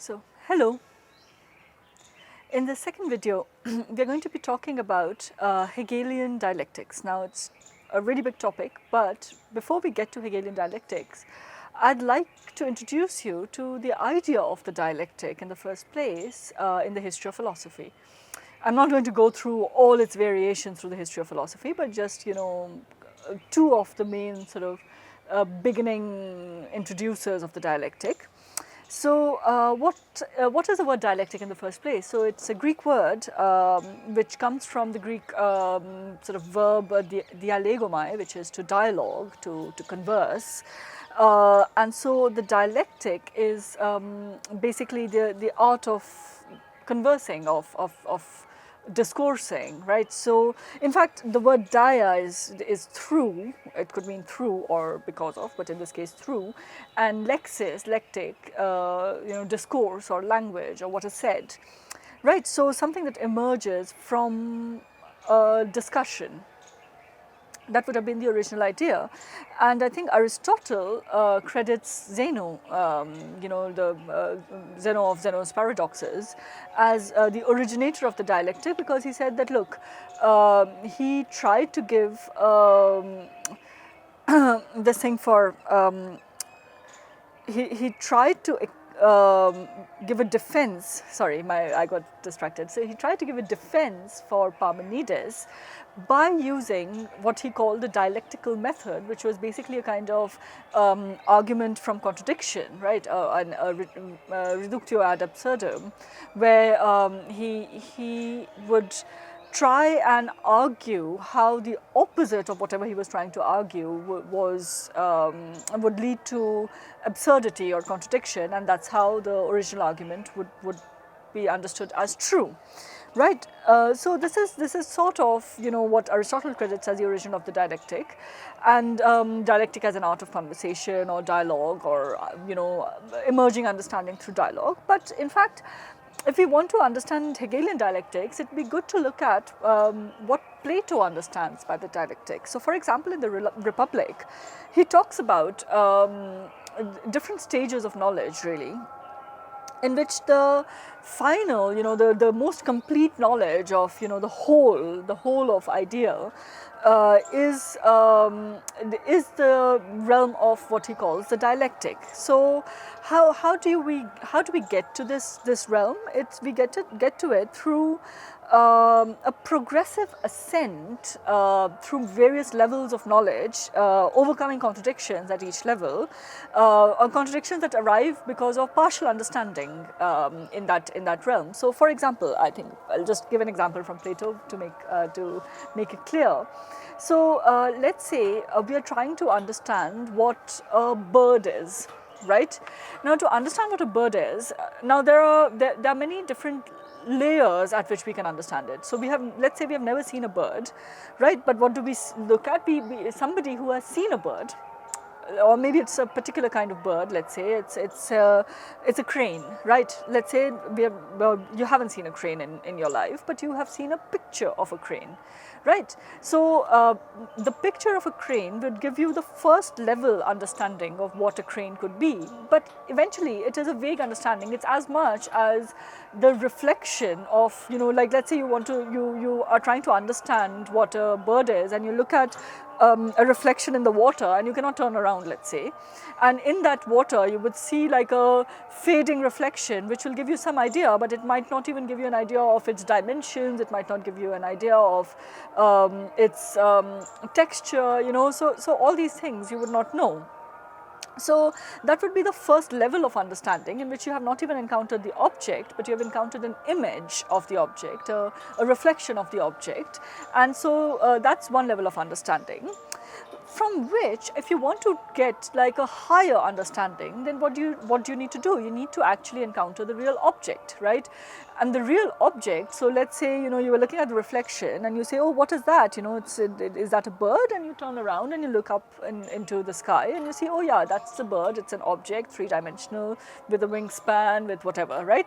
So, hello. In the second video, we are going to be talking about Hegelian dialectics. Now, it's a really big topic, but before we get to Hegelian dialectics, I'd like to introduce you to the idea of the dialectic in the first place in the history of philosophy. I'm not going to go through all its variations through the history of philosophy, but just, two of the main sort of beginning introducers of the dialectic. So, what is the word dialectic in the first place? So, it's a Greek word which comes from the Greek sort of verb dialegomai, which is to dialogue, to converse. And so, the dialectic is basically the art of conversing, of discoursing, right? So, in fact, the word dia is through. It could mean through or because of, but in this case, through. And lexis, lectic, discourse or language or what is said, right? So, something that emerges from a discussion. That would have been the original idea, and I think Aristotle credits Zeno, Zeno of Zeno's paradoxes, as the originator of the dialectic, because he said that look, he tried to give this thing for he tried to give a defense. Sorry, I got distracted. So he tried to give a defense for Parmenides by using what he called the dialectical method, which was basically a kind of argument from contradiction, right? A reductio ad absurdum, where he would try and argue how the opposite of whatever he was trying to argue would lead to absurdity or contradiction, and that's how the original argument would be understood as true, right? So this is sort of what Aristotle credits as the origin of the dialectic, and dialectic as an art of conversation or dialogue, or emerging understanding through dialogue. But in fact, if we want to understand Hegelian dialectics, it would be good to look at what Plato understands by the dialectic. So, for example, in the Republic, he talks about different stages of knowledge, really, in which the final, the most complete knowledge of, the whole of idea is the realm of what he calls the dialectic. So, how do we get to this realm? We get to it through a progressive ascent through various levels of knowledge, overcoming contradictions at each level, or contradictions that arrive because of partial understanding in that realm. So, for example, I think I'll just give an example from Plato to make it clear. So, let's say we are trying to understand what a bird is, right? Now, to understand what a bird is, now there are many different layers at which we can understand it. So, let's say we have never seen a bird, right? But what do we look at? Somebody who has seen a bird, or maybe it's a particular kind of bird. Let's say it's a crane, right? Let's say you haven't seen a crane in your life, but you have seen a picture of a crane, right? So the picture of a crane would give you the first level understanding of what a crane could be, but eventually it is a vague understanding. It's as much as the reflection of, like, let's say you are trying to understand what a bird is, and you look at a reflection in the water, and you cannot turn around, let's say, and in that water you would see like a fading reflection which will give you some idea, but it might not even give you an idea of its dimensions, it might not give you an idea of its texture, so all these things you would not know. So, that would be the first level of understanding, in which you have not even encountered the object, but you have encountered an image of the object, a reflection of the object, and so that's one level of understanding. From which, if you want to get like a higher understanding, then what do you need to do? You need to actually encounter the real object, right? And the real object, so let's say, you were looking at the reflection and you say, oh, what is that? Is that a bird? And you turn around and you look up into the sky and you see, oh yeah, that's a bird, it's an object, three-dimensional, with a wingspan, with whatever, right?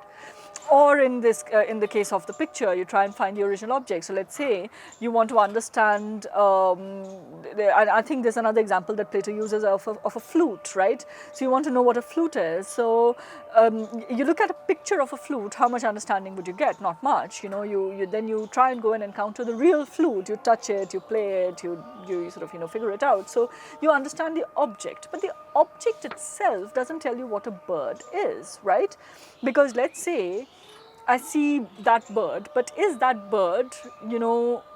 Or in the case of the picture, you try and find the original object. So let's say you want to understand, I think think there's another example that Plato uses of a flute, right? So you want to know what a flute is. So you look at a picture of a flute, how much understanding would you get? Not much. Then you try and go and encounter the real flute. You touch it, you play it, you sort of figure it out. So you understand the object, but the object itself doesn't tell you what a bird is, right? Because let's say I see that bird, but is that bird,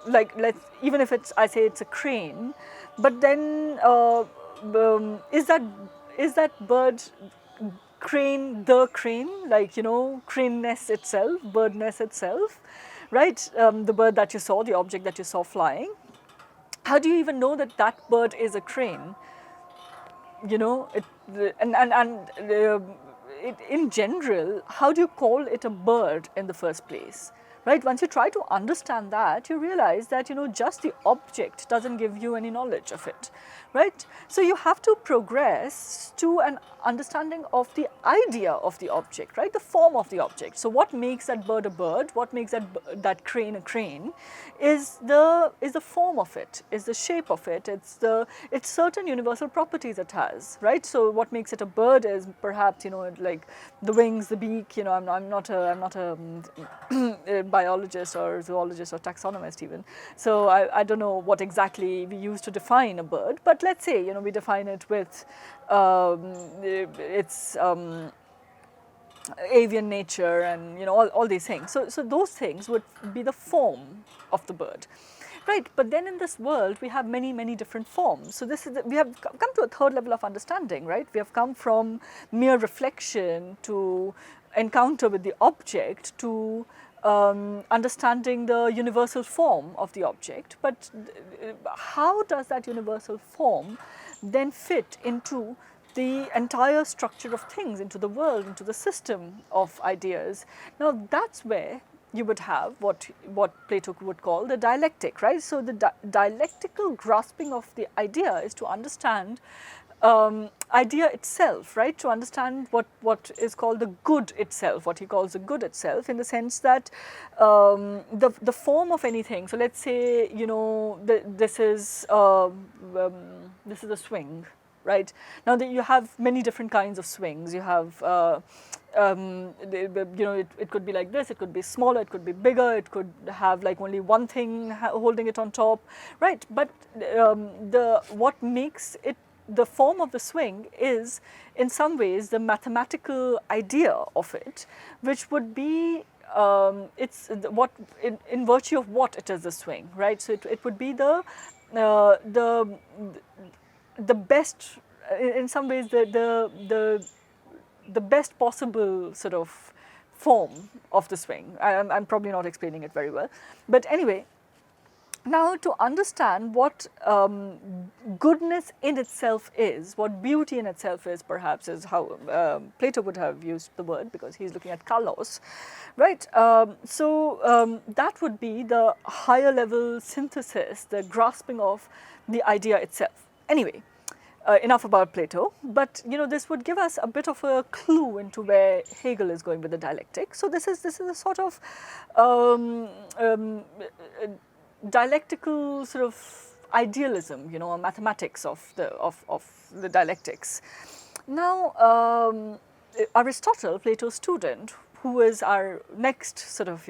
like even if I say it's a crane, but then is that bird crane the crane, like crane nest itself, bird nest itself, right? The bird that you saw, the object that you saw flying. How do you even know that that bird is a crane? In general, how do you call it a bird in the first place? Right? Once you try to understand that, you realize that just the object doesn't give you any knowledge of it, right? So you have to progress to an understanding of the idea of the object, right? The form of the object. So what makes that bird a bird? What makes that crane a crane? Is the form of it, is the shape of it, it's certain universal properties it has, right? So what makes it a bird is perhaps like the wings, the beak. I'm not a biologist or zoologist or taxonomist even, so I don't know what exactly we use to define a bird, but let's say we define it with its avian nature and all these things. So those things would be the form of the bird, right? But then in this world we have many different forms. So we have come to a third level of understanding, right? We have come from mere reflection to encounter with the object to understanding the universal form of the object. But how does that universal form then fit into the entire structure of things, into the world, into the system of ideas? Now that's where you would have what Plato would call the dialectic, right? So the dialectical grasping of the idea is to understand idea itself, right? To understand what is called the good itself, what he calls the good itself, in the sense that the form of anything. So let's say this is a swing, right? Now you have many different kinds of swings. You have it could be like this, it could be smaller, it could be bigger, it could have like only one thing holding it on top, right? But what makes it the form of the swing is in some ways the mathematical idea of it, which would be in virtue of what it is a swing, right? So it would be the best, in some ways the best possible sort of form of the swing. I'm probably not explaining it very well, but anyway. Now, to understand what goodness in itself is, what beauty in itself is, perhaps, is how Plato would have used the word, because he's looking at kalos, right? That would be the higher level synthesis, the grasping of the idea itself. Anyway, enough about Plato, but this would give us a bit of a clue into where Hegel is going with the dialectic. So this is a sort of dialectical sort of idealism, a mathematics of the dialectics. Now, Aristotle, Plato's student, who is our next sort of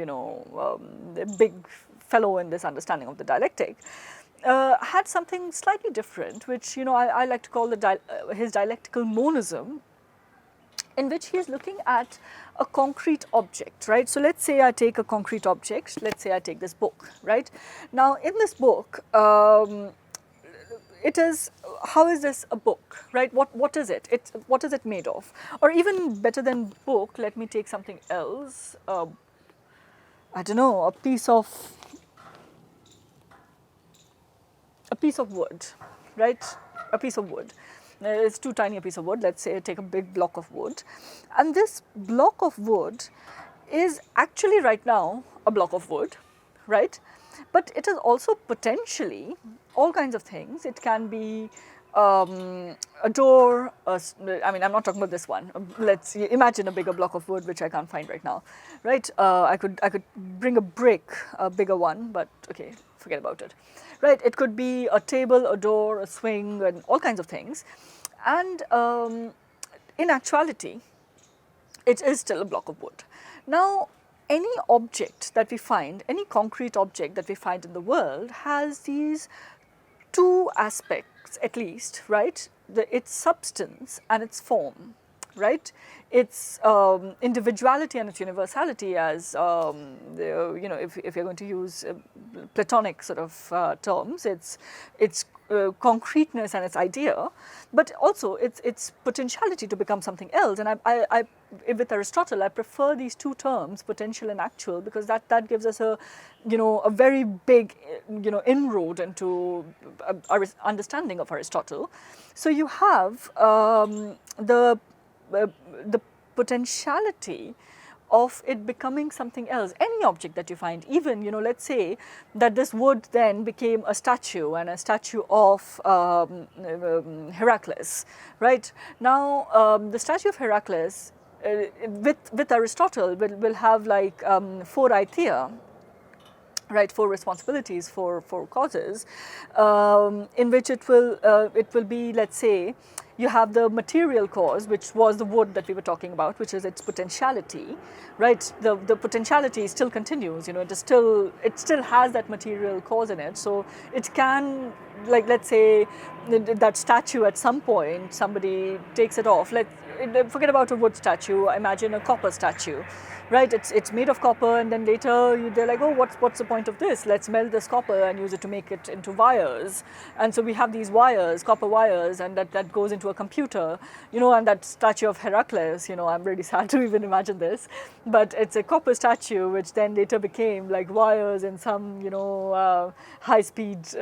big fellow in this understanding of the dialectic, had something slightly different, which I like to call his dialectical monism, in which he is looking at a concrete object, right? So let's say I take a concrete object, let's say I take this book, right? Now in this book, it is, how is this a book, right? What is it? What is it made of? Or even better than book, let me take something else, I don't know, a piece of wood, right? A piece of wood. It's too tiny a piece of wood. Let's say take a big block of wood, and this block of wood is actually right now a block of wood, right? But it is also potentially all kinds of things. It can be a door. I mean, I'm not talking about this one. Let's imagine a bigger block of wood, which I can't find right now, right? I could bring a brick, a bigger one, but okay, forget about it, right? It could be a table, a door, a swing, and all kinds of things. And in actuality, it is still a block of wood. Now, any object that we find, any concrete object that we find in the world has these two aspects at least, right? Its substance and its form, right? Its individuality and its universality, as if you're going to use Platonic sort of terms, its concreteness and its idea, but also its potentiality to become something else. And with Aristotle, I prefer these two terms, potential and actual, because that gives us a very big inroad into our understanding of Aristotle. So you have the potentiality of it becoming something else. Any object that you find, even let's say that this wood then became a statue, and a statue of Heracles, right? Now the statue of Heracles with Aristotle will have like 4 aithia, right, 4 responsibilities, 4 causes, in which it will be, let's say, you have the material cause, which was the wood that we were talking about, which is its potentiality, right? The potentiality still continues, it still has that material cause in it. So it can, like, let's say that statue at some point, somebody takes it off. Forget about a wood statue, imagine a copper statue, right? It's made of copper, and then later they're like, oh, what's the point of this? Let's melt this copper and use it to make it into wires. And so we have these wires, copper wires, and that goes into a computer, and that statue of Heracles, I'm really sad to even imagine this, but it's a copper statue which then later became like wires in some, high-speed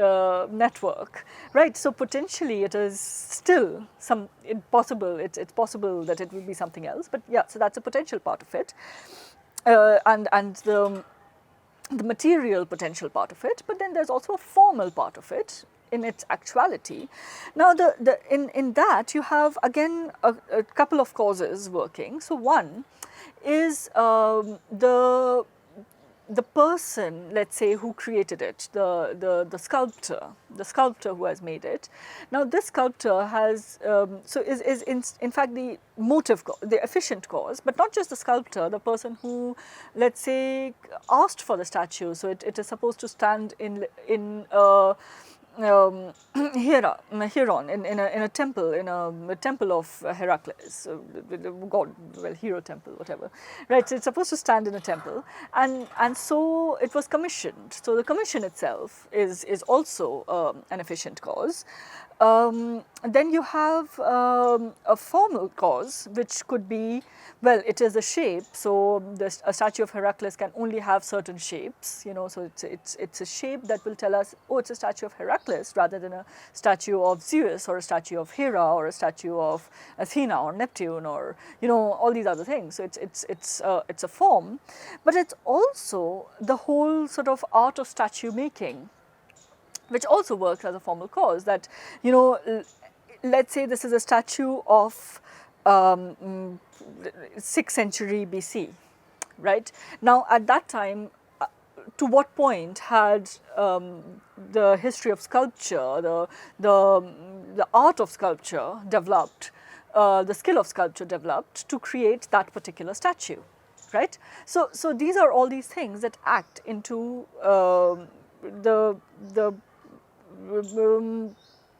network, right? So potentially it is still possible that it will be something else, but yeah, so that's a potential part of it, and the material potential part of it. But then there's also a formal part of it in its actuality. Now in that you have again a couple of causes working. So one is the person, let's say, who created it, the sculptor who has made it. Now this sculptor has is in fact the motive, the efficient cause, but not just the sculptor, the person who, let's say, asked for the statue. So it is supposed to stand in Heron, in a temple, in a temple of Heracles, god, well, hero temple, whatever, right? So it's supposed to stand in a temple, and so it was commissioned. So the commission itself is also an efficient cause. Then you have a formal cause, which could be, well, it is a shape. So a statue of Heracles can only have certain shapes, so it's a shape that will tell us, oh, it's a statue of Heracles, rather than a statue of Zeus, or a statue of Hera, or a statue of Athena or Neptune, or all these other things. So it's a form, but it's also the whole sort of art of statue making, which also works as a formal cause. That, let's say this is a statue of 6th century BC, right? Now at that time, to what point had the history of sculpture, the art of sculpture developed, the skill of sculpture developed to create that particular statue, right? So these are all these things that act into the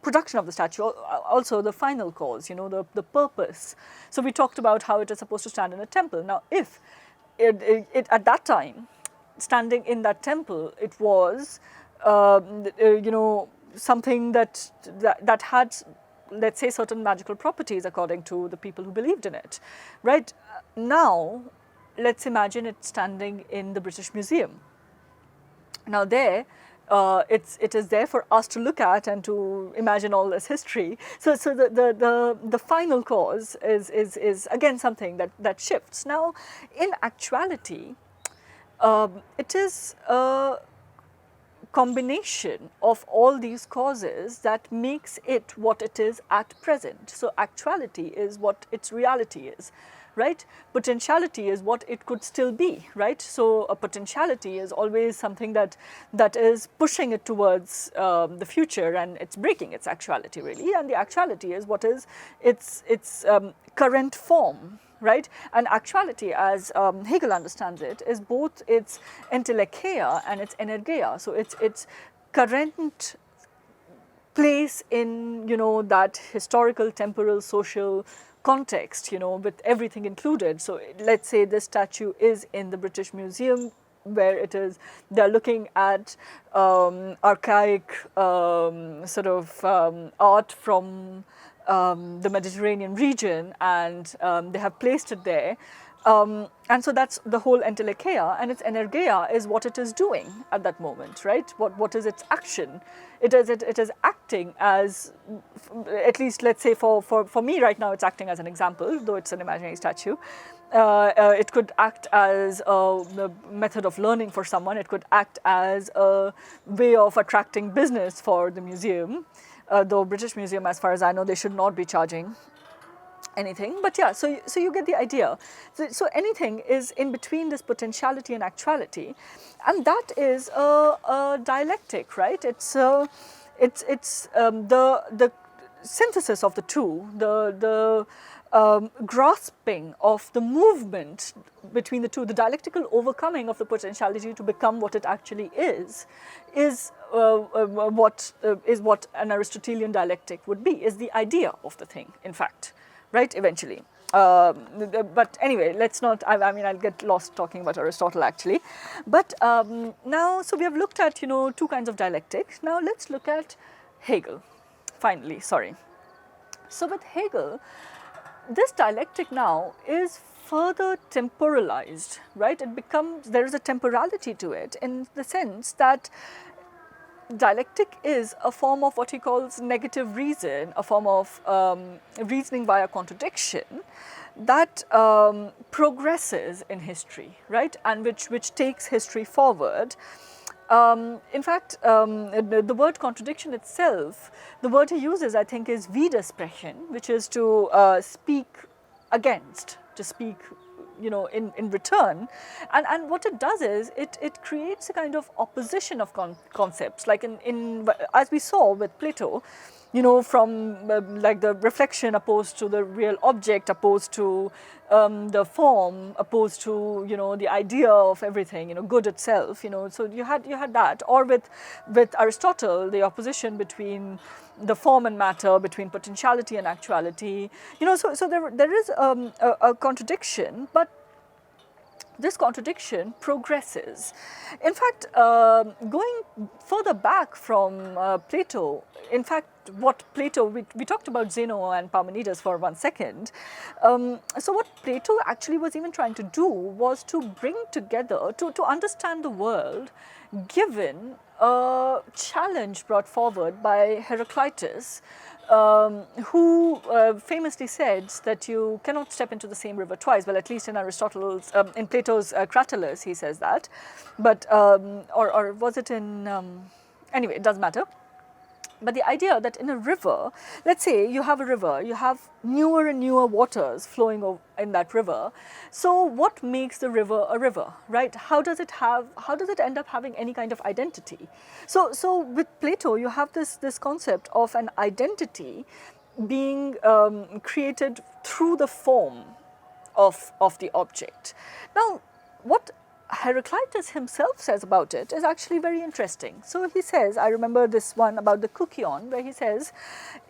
production of the statue. Also the final cause, the purpose. So we talked about how it is supposed to stand in a temple. Now if it at that time, standing in that temple, it was something that had, let's say, certain magical properties according to the people who believed in it, right? Now let's imagine it standing in the British Museum. Now there, it is there for us to look at and to imagine all this history. So the final cause is again something that shifts. Now in actuality, it is a combination of all these causes that makes it what it is at present. So actuality is what its reality is. right? Potentiality is what it could still be, right? So a potentiality is always something that is pushing it towards the future, and it's breaking its actuality really, and the actuality is what is its current form, right? And actuality, as Hegel understands it, is both its entelecheia and its energeia. So it's current place in, that historical, temporal, social context, with everything included. So let's say this statue is in the British Museum, where they're looking at archaic art from the Mediterranean region, and they have placed it there. And so that's the whole entelecheia, and its energeia is what it is doing at that moment, right? What is its action? It is acting as, at least let's say for me right now, it's acting as an example, though it's an imaginary statue. It could act as a method of learning for someone. It could act as a way of attracting business for the museum. Though British Museum, as far as I know, they should not be charging anything, but yeah, so you get the idea. So anything is in between this potentiality and actuality, and that is a dialectic, right? It's the synthesis of the two, the grasping of the movement between the two, the dialectical overcoming of the potentiality to become what it actually is what an Aristotelian dialectic would be, is the idea of the thing, in fact, right, eventually. But anyway, let's not, I mean, I'll get lost talking about Aristotle actually. But now, so we have looked at, two kinds of dialectics. Now let's look at Hegel, finally, sorry. So with Hegel, this dialectic now is further temporalized, right? It becomes, there is a temporality to it, in the sense that dialectic is a form of what he calls negative reason, a form of reasoning via contradiction that progresses in history, right? And which takes history forward. In fact, the word contradiction itself, the word he uses, I think, is Widersprechen, which is to speak against, to speak, in return. And what it does is it creates a kind of opposition of concepts, like in as we saw with Plato, from like the reflection opposed to the real object, opposed to the form, opposed to the idea of everything, good itself, so you had that. Or with Aristotle, the opposition between the form and matter, between potentiality and actuality, so there is a contradiction, but this contradiction progresses. In fact, going further back from Plato, in fact, what Plato, we talked about Zeno and Parmenides for 1 second. So what Plato actually was even trying to do was to bring together, to understand the world, given a challenge brought forward by Heraclitus, who famously said that you cannot step into the same river twice. Well, at least in Aristotle's, in Plato's Cratylus, he says that. But, or was it in, anyway, it doesn't matter. But the idea that in a river, let's say you have a river, you have newer and newer waters flowing in that river. So what makes the river a river, right? How does it end up having any kind of identity? So with Plato, you have this concept of an identity being created through the form of the object. Now, what Heraclitus himself says about it is actually very interesting. So he says, I remember this one about the kukion, where he says,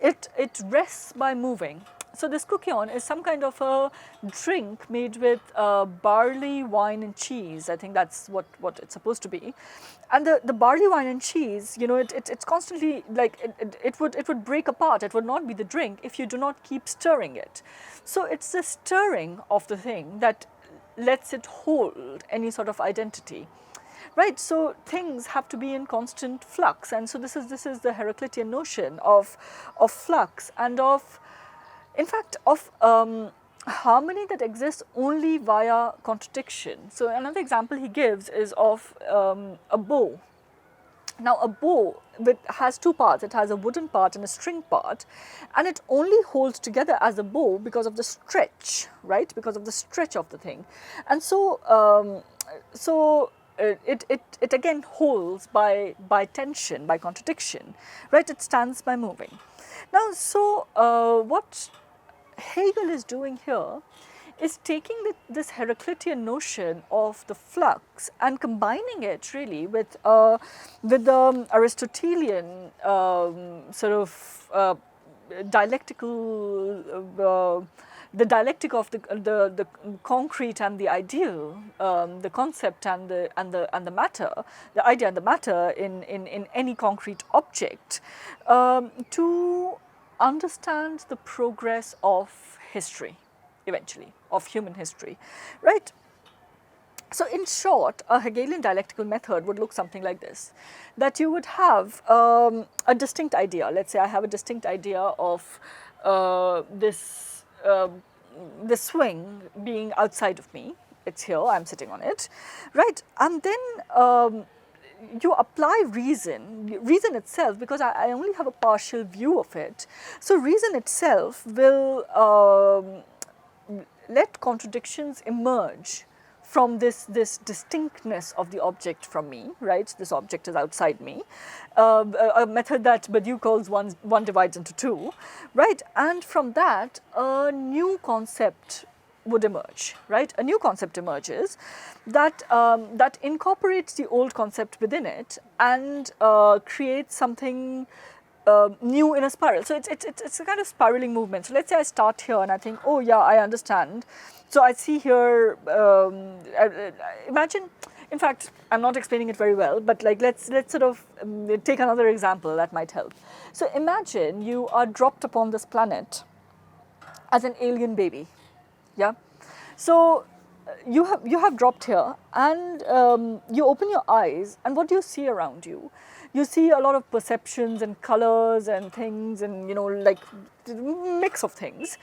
it rests by moving. So this kukion is some kind of a drink made with barley, wine and cheese. I think that's what it's supposed to be. And the barley, wine and cheese, it's constantly, like, it would break apart. It would not be the drink if you do not keep stirring it. So it's the stirring of the thing that lets it hold any sort of identity, right? So things have to be in constant flux, and so this is the Heraclitean notion of flux and of, in fact, of harmony that exists only via contradiction. So another example he gives is of a bow. Now a bow has two parts. It has a wooden part and a string part, and it only holds together as a bow because of the stretch, right? Because of the stretch of the thing, and so it again holds by tension, by contradiction, right? It stands by moving. Now, so what Hegel is doing here is taking this Heraclitean notion of the flux and combining it really with the Aristotelian sort of dialectical the dialectic of the concrete and the ideal, the concept and the matter, the idea and the matter in any concrete object, to understand the progress of history, eventually, of human history, right? So in short, a Hegelian dialectical method would look something like this, that you would have a distinct idea. Let's say I have a distinct idea of this swing being outside of me. It's here, I'm sitting on it, right? And then you apply reason itself, because I only have a partial view of it. So reason itself will let contradictions emerge from this distinctness of the object from me, right? This object is outside me. A method that Badiou calls one divides into two, right? And from that, a new concept would emerge, right? A new concept emerges that that incorporates the old concept within it and creates something new in a spiral. So it's a kind of spiraling movement. So let's say I start here and I think, oh yeah, I understand. So I see here, imagine, in fact, I'm not explaining it very well, but like let's sort of take another example that might help. So imagine you are dropped upon this planet as an alien baby, yeah. So you have dropped here, and you open your eyes, and what do you see around you? You see a lot of perceptions and colors and things, and like mix of things.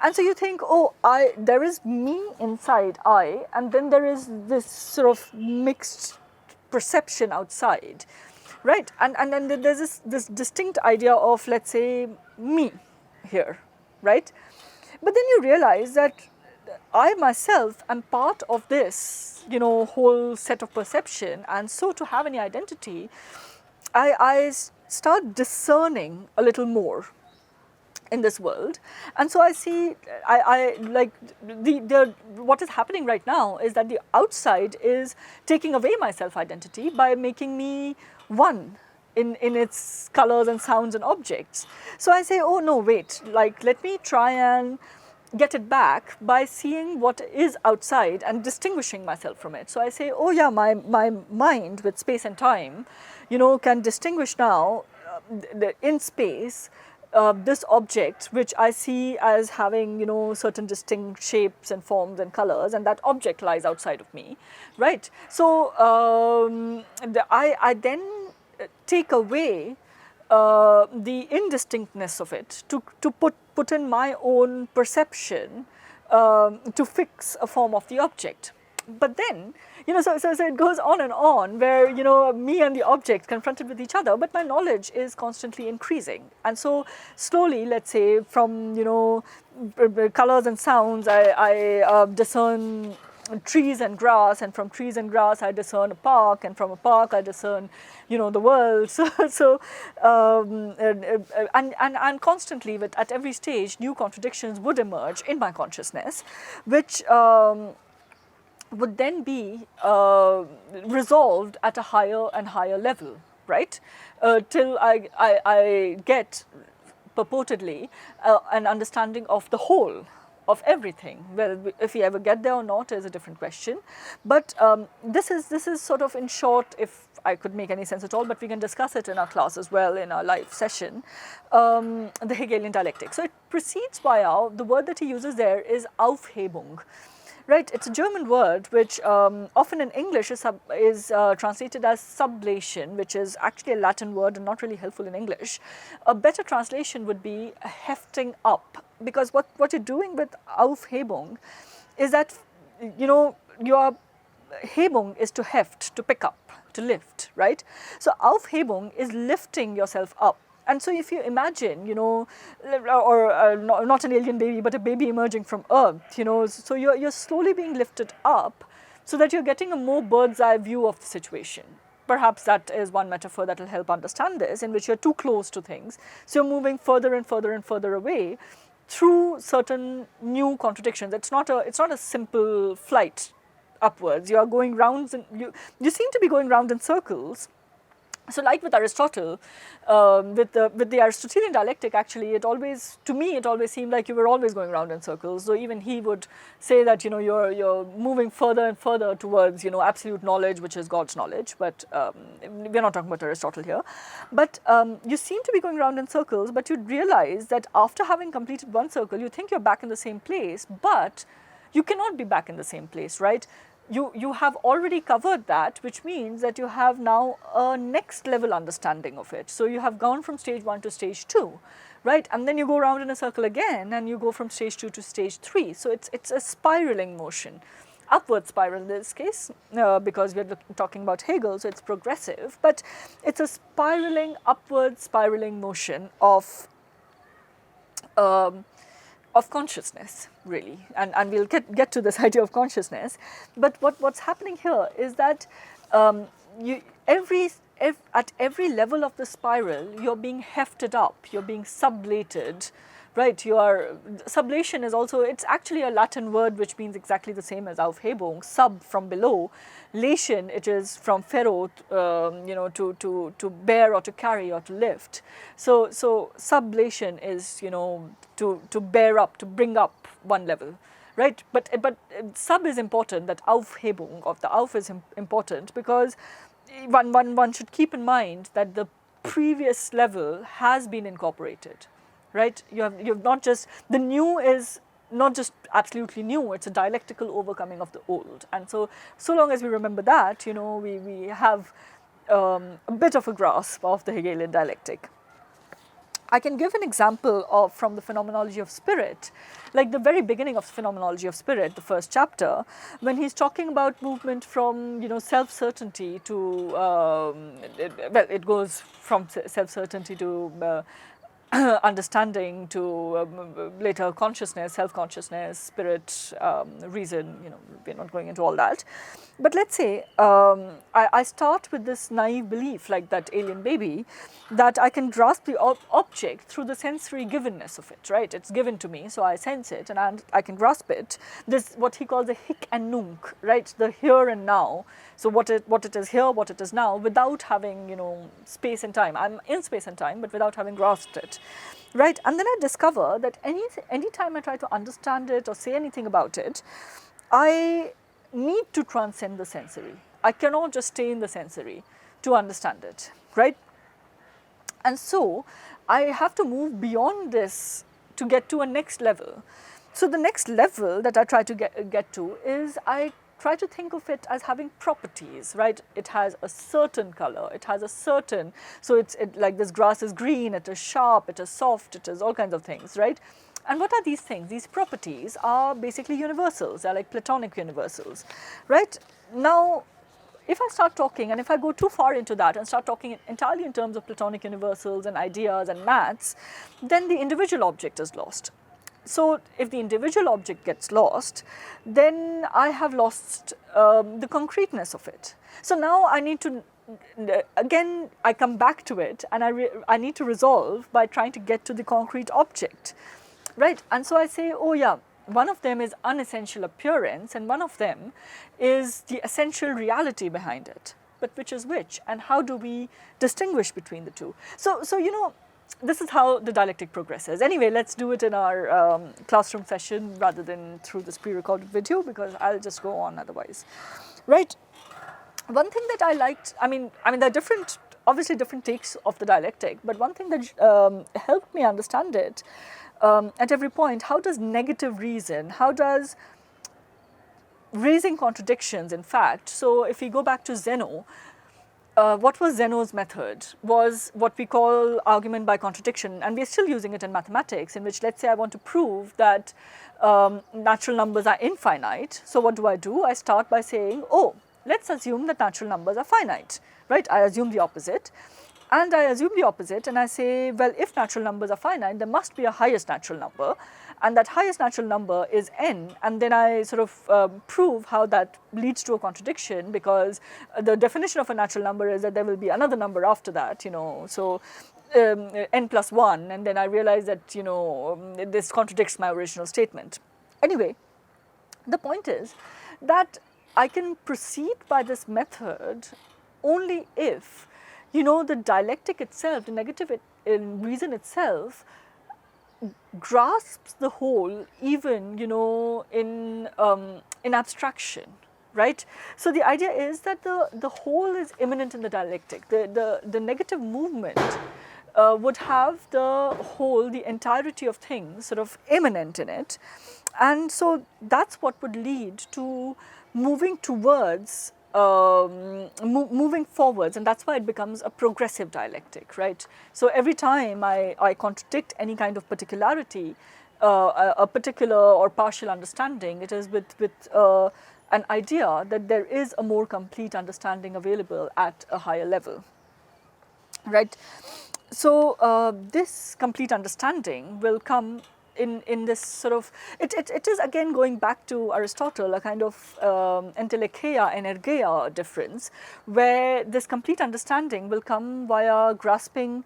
And so you think, oh, there is me inside I, and then there is this sort of mixed perception outside, right? And then there's this distinct idea of, let's say, me here, right? But then you realize that I myself am part of this, whole set of perception, and so to have any identity, I start discerning a little more in this world. And so I see, I like what is happening right now is that the outside is taking away my self-identity by making me one in its colors and sounds and objects. So I say, oh no, wait, like let me try and get it back by seeing what is outside and distinguishing myself from it. So I say, oh yeah, my mind with space and time, can distinguish now in space this object which I see as having, certain distinct shapes and forms and colors, and that object lies outside of me, right? So I then take away the indistinctness of it to put in my own perception to fix a form of the object. But then, so it goes on where, me and the object confronted with each other, but my knowledge is constantly increasing. And so slowly, let's say, from, colors and sounds, I discern trees and grass, and from trees and grass I discern a park, and from a park I discern, the world. So and constantly, at every stage, new contradictions would emerge in my consciousness, which would then be resolved at a higher and higher level, right? Till I get purportedly an understanding of the whole, of everything. Well, if we ever get there or not is a different question. But this is sort of, in short, if I could make any sense at all, but we can discuss it in our class as well, in our live session, the Hegelian dialectic. So it proceeds via, the word that he uses there is Aufhebung. Right, it's a German word which often in English is translated as sublation, which is actually a Latin word and not really helpful in English. A better translation would be hefting up, because what you're doing with Aufhebung is that, your Hebung is to heft, to pick up, to lift, right? So Aufhebung is lifting yourself up. And so if you imagine, you know, or not an alien baby, but a baby emerging from Earth, you know, so you're slowly being lifted up so that you're getting a more bird's eye view of the situation. Perhaps that is one metaphor that will help understand this, in which you're too close to things. So you're moving further and further and further away through certain new contradictions. It's not a simple flight upwards. You are going rounds, and you seem to be going round in circles. So like with Aristotle, with the Aristotelian dialectic, actually, to me it always seemed like you were always going round in circles. So even he would say that, you know, you're moving further and further towards, you know, absolute knowledge, which is God's knowledge. But we're not talking about Aristotle here. But you seem to be going round in circles, but you'd realize that after having completed one circle, you think you're back in the same place, but you cannot be back in the same place, right? You have already covered that, which means that you have now a next level understanding of it. So you have gone from stage 1 to stage 2, right? And then you go around in a circle again, and you go from stage 2 to stage 3. So it's a spiraling motion, upward spiral in this case, because we're talking about Hegel, so it's progressive, but it's a spiraling, upward spiraling motion of consciousness, really, and we'll get to this idea of consciousness. But what's happening here is that at every level of the spiral, you're being hefted up, you're being sublated, right? Sublation is also, it's actually a Latin word which means exactly the same as Aufhebung, sub from below, lation, it is from ferro, you know, to bear or to carry or to lift. So sublation is, you know, to bear up, to bring up one level, right? But sub is important, that Aufhebung of the Auf is important, because one should keep in mind that the previous level has been incorporated, right? You've not just, the new is not just absolutely new, it's a dialectical overcoming of the old. And so long as we remember that, you know, we have a bit of a grasp of the Hegelian dialectic. I can give an example from the phenomenology of spirit, like the very beginning of phenomenology of spirit, the first chapter, when he's talking about movement from, you know, self-certainty to, it goes from self-certainty to understanding to later consciousness, self-consciousness, spirit, reason, you know, we're not going into all that. But let's say I start with this naive belief, like that alien baby, that I can grasp the object through the sensory givenness of it, right? It's given to me, so I sense it and I can grasp it. This, what he calls the hic and nunc, right? The here and now. So what it is here, what it is now, without having, you know, space and time. I'm in space and time, but without having grasped it, right? And then I discover that any time I try to understand it or say anything about it, I need to transcend the sensory. I cannot just stay in the sensory to understand it, right? And so I have to move beyond this to get to a next level. So the next level that I try to get to is I try to think of it as having properties, right? It has a certain color, it has a certain, so it's like this grass is green, it is sharp, it is soft, it is all kinds of things, right? And what are these things? These properties are basically universals, they're like Platonic universals, right? Now, if I start talking, and if I go too far into that and start talking entirely in terms of Platonic universals and ideas and maths, then the individual object is lost. So if the individual object gets lost, then I have lost the concreteness of it. So now I need to, again, I come back to it and I need to resolve by trying to get to the concrete object, right? And so I say, oh yeah, one of them is unessential appearance and one of them is the essential reality behind it. But which is which? And how do we distinguish between the two? So you know, this is how the dialectic progresses. Anyway, let's do it in our classroom session rather than through this pre-recorded video, because I'll just go on otherwise, right? One thing that I liked, I mean there are different, obviously different takes of the dialectic, but one thing that helped me understand it at every point, how does negative reason, how does raising contradictions, in fact, so if we go back to Zeno, what was Zeno's method was what we call argument by contradiction, and we are still using it in mathematics, in which, let's say I want to prove that natural numbers are infinite. So what do? I start by saying, oh, let's assume that natural numbers are finite, right? I assume the opposite. And I assume the opposite and I say, well, if natural numbers are finite, there must be a highest natural number, and that highest natural number is n, and then I sort of prove how that leads to a contradiction, because the definition of a natural number is that there will be another number after that, you know, so n plus 1, and then I realize that, you know, this contradicts my original statement. Anyway, the point is that I can proceed by this method only if, you know, the dialectic itself, the negative reason itself, grasps the whole, even, you know, in abstraction, right? So the idea is that the whole is immanent in the dialectic. The negative movement would have the whole, the entirety of things sort of immanent in it, and so that's what would lead to moving towards moving forwards, and that's why it becomes a progressive dialectic, right? So every time I contradict any kind of particularity, a particular or partial understanding, it is with an idea that there is a more complete understanding available at a higher level, right? So this complete understanding will come in this sort of, it is again going back to Aristotle, a kind of entelecheia energeia difference, where this complete understanding will come via grasping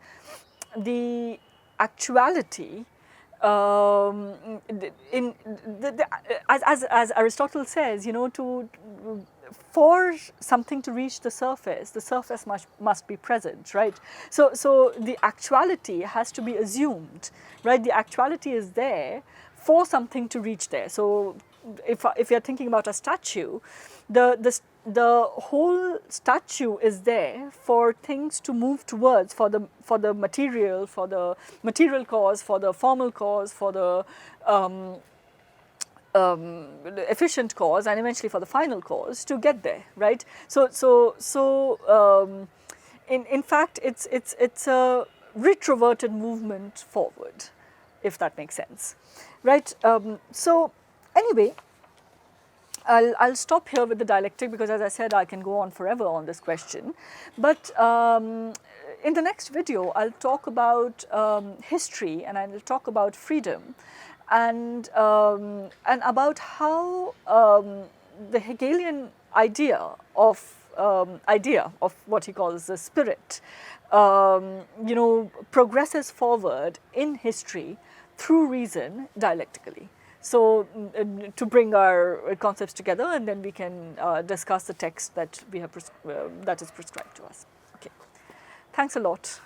the actuality as Aristotle says, you know, for something to reach the surface must be present, right? So the actuality has to be assumed, right? The actuality is there for something to reach there. So if you're thinking about a statue, the whole statue is there for things to move towards, for the material cause, for the formal cause, for the efficient cause, and eventually for the final cause to get there, right? So in fact, it's a retroverted movement forward, if that makes sense, right? So anyway, I'll stop here with the dialectic, because as I said, I can go on forever on this question. But in the next video, I'll talk about history, and I'll talk about freedom, and about how the Hegelian idea of what he calls the spirit, you know, progresses forward in history through reason dialectically. So to bring our concepts together, and then we can discuss the text that we have that is prescribed to us. Okay, thanks a lot.